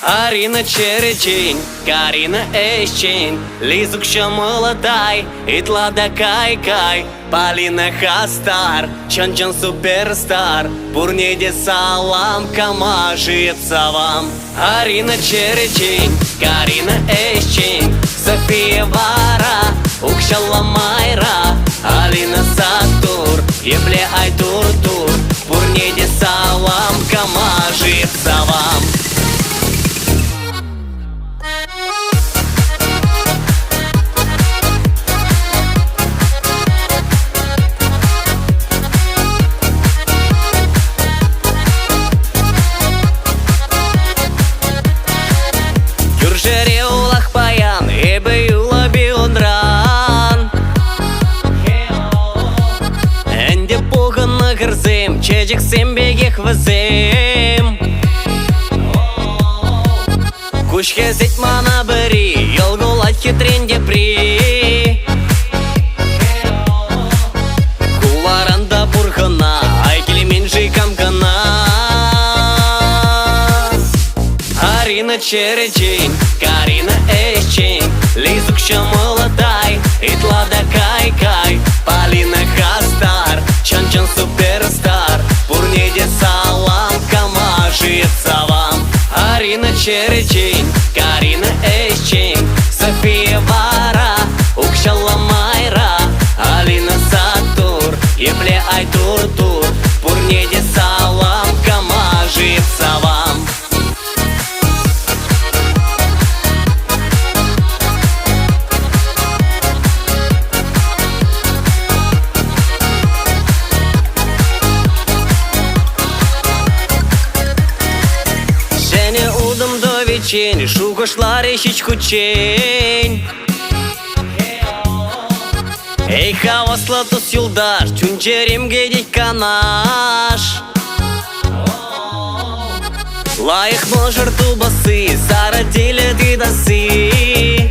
Арина Черечень, Карина Эщень, Лизук ще молодай, Итлада Кай-Кай, Полина Хастар, Чон-Чон Суперстар, Бурнеде салам, Камажится вам. Арина Черечень, Карина Эщень, София Вара, Укшала Майра, Алина Сатур, Ебле Айтур-Тур, Бурнеде салам, Камажится вам. Юржереулах паян, ебе юла биундран. Энде пугана гырзым, чечек сембегех вызым. Кучке зеть мана бери, елгулать хитренде при. Куларанда бурхана, айкели меньший камкана. Арина Черечень, Карина Эщень, Лизук ще молодай, Итлада Кай-Кай, Полина Хастар, Чон-Чон Суперстар, Бурнеде салам, Камажится вам. Арина Черечень, Карина Эщень, София Вара, Укшала Майра, Алина Сатур, Ебле Айтур-Тур, Бурнеде салам, Камажится вам. Удом до вечень, шука шла речечку чень. Эй, хавас латус юлдаш, чунчерим гедить канаш. Лаих можер тубасы, сарадиле дидасы.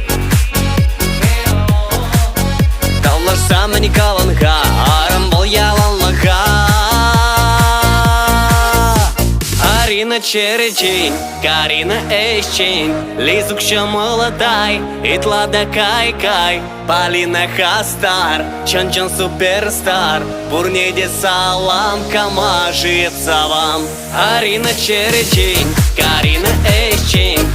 Таллаш сам не каланха, арамбал яланлаха. Арина Черечень, Карина Эщень, Лизук ще молодай, Итлада Кай-Кай, Полина Хастар, Чон-Чон Суперстар, Бурнеде салам, Камажится вам. Арина Черечень, Карина Эщень,